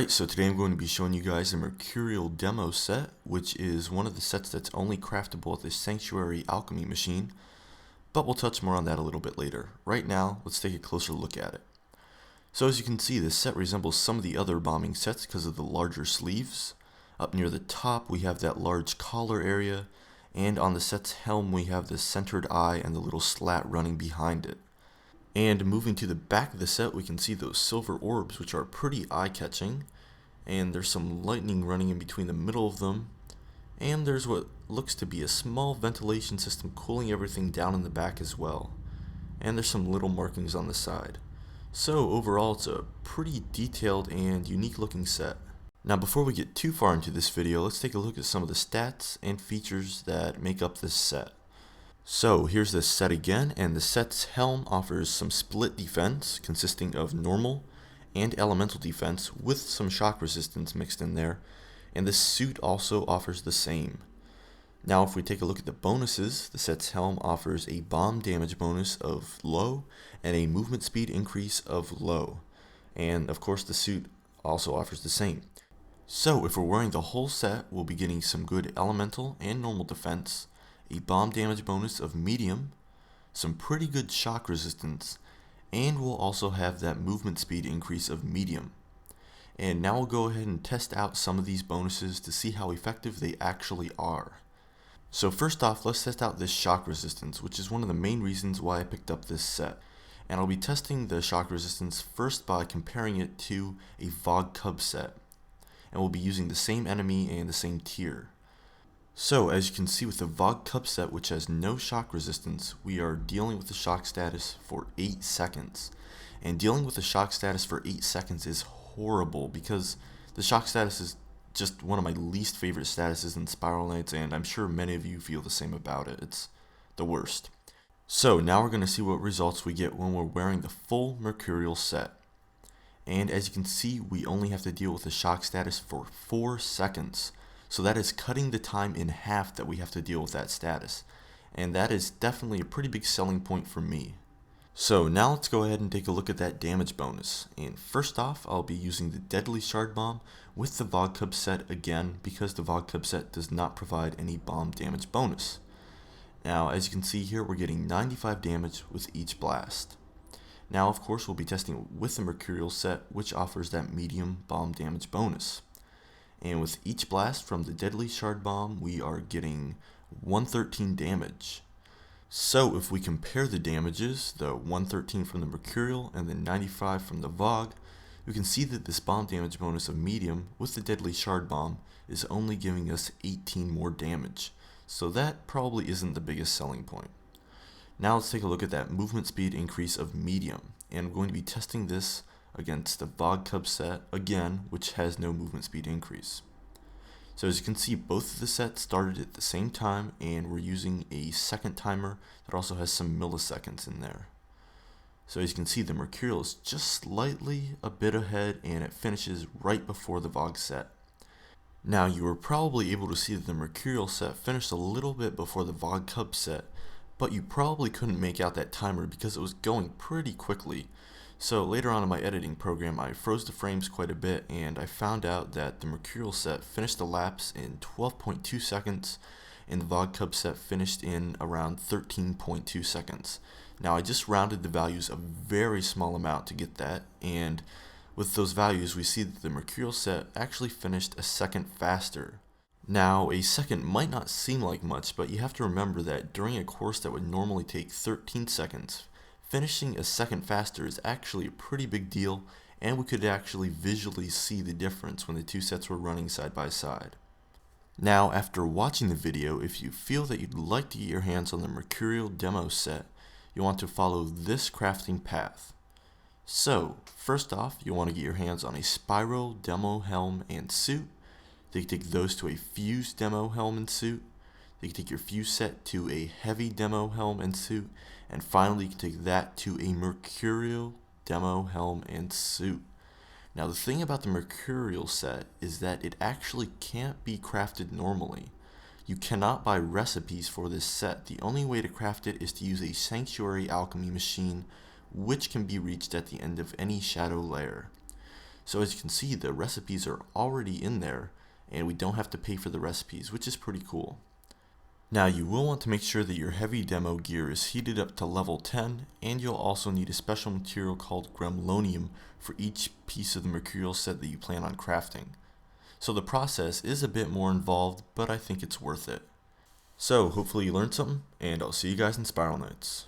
Alright, so today I'm going to be showing you guys a Mercurial demo set, which is one of the sets that's only craftable at the Sanctuary alchemy machine, but we'll touch more on that a little bit later. Right now, let's take a closer look at it. So as you can see, this set resembles some of the other bombing sets because of the larger sleeves. Up near the top we have that large collar area, and on the set's helm we have the centered eye and the little slat running behind it. And moving to the back of the set, we can see those silver orbs, which are pretty eye-catching. And there's some lightning running in between the middle of them. And there's what looks to be a small ventilation system cooling everything down in the back as well. And there's some little markings on the side. So overall, it's a pretty detailed and unique looking set. Now before we get too far into this video, let's take a look at some of the stats and features that make up this set. So here's the set again, and the set's helm offers some split defense consisting of normal and elemental defense with some shock resistance mixed in there, and the suit also offers the same. Now if we take a look at the bonuses, the set's helm offers a bomb damage bonus of low and a movement speed increase of low, and of course the suit also offers the same. So if we're wearing the whole set, we'll be getting some good elemental and normal defense, a bomb damage bonus of medium, some pretty good shock resistance, and we'll also have that movement speed increase of medium. And now we'll go ahead and test out some of these bonuses to see how effective they actually are. So first off, let's test out this shock resistance, which is one of the main reasons why I picked up this set. And I'll be testing the shock resistance first by comparing it to a Vogue Cub set. And we'll be using the same enemy and the same tier. So as you can see with the Vogue Cub set, which has no shock resistance, we are dealing with the shock status for 8 seconds. And dealing with the shock status for 8 seconds is horrible because the shock status is just one of my least favorite statuses in Spiral Knights, and I'm sure many of you feel the same about it. It's the worst. So now we're going to see what results we get when we're wearing the full Mercurial set. And as you can see, we only have to deal with the shock status for 4 seconds. So that is cutting the time in half that we have to deal with that status. And that is definitely a pretty big selling point for me. So now let's go ahead and take a look at that damage bonus. And first off, I'll be using the Deadly Shard Bomb with the Vogue Cub set again because the Vogue Cub set does not provide any bomb damage bonus. Now as you can see here, we're getting 95 damage with each blast. Now of course we'll be testing it with the Mercurial set, which offers that medium bomb damage bonus. And with each blast from the Deadly Shard Bomb, we are getting 113 damage. So if we compare the damages, the 113 from the Mercurial and the 95 from the Vogue, we can see that this bomb damage bonus of medium with the Deadly Shard Bomb is only giving us 18 more damage. So that probably isn't the biggest selling point. Now let's take a look at that movement speed increase of medium, and I'm going to be testing this against the Vogue Cub set again, which has no movement speed increase. So as you can see, both of the sets started at the same time, and we're using a second timer that also has some milliseconds in there. So as you can see, the Mercurial is just slightly a bit ahead, and it finishes right before the Vogue set. Now you were probably able to see that the Mercurial set finished a little bit before the Vogue Cub set, but you probably couldn't make out that timer because it was going pretty quickly. So later on in my editing program, I froze the frames quite a bit, and I found out that the Mercurial set finished the lapse in 12.2 seconds, and the Vogue Cub set finished in around 13.2 seconds. Now I just rounded the values a very small amount to get that, and with those values we see that the Mercurial set actually finished a second faster. Now a second might not seem like much, but you have to remember that during a course that would normally take 13 seconds, finishing a second faster is actually a pretty big deal, and we could actually visually see the difference when the two sets were running side by side. Now after watching the video, if you feel that you'd like to get your hands on the Mercurial demo set, you'll want to follow this crafting path. So first off, you'll want to get your hands on a Spiral demo helm and suit. Then you can take those to a Fuse demo helm and suit. You can take your Fuse set to a Heavy demo helm and suit, and finally you can take that to a Mercurial demo helm and suit. Now the thing about the Mercurial set is that it actually can't be crafted normally. You cannot buy recipes for this set. The only way to craft it is to use a Sanctuary alchemy machine, which can be reached at the end of any shadow layer. So as you can see, the recipes are already in there, and we don't have to pay for the recipes, which is pretty cool. Now you will want to make sure that your heavy demo gear is heated up to level 10, and you'll also need a special material called gremlonium for each piece of the Mercurial set that you plan on crafting. So the process is a bit more involved, but I think it's worth it. So hopefully you learned something, and I'll see you guys in Spiral Knights.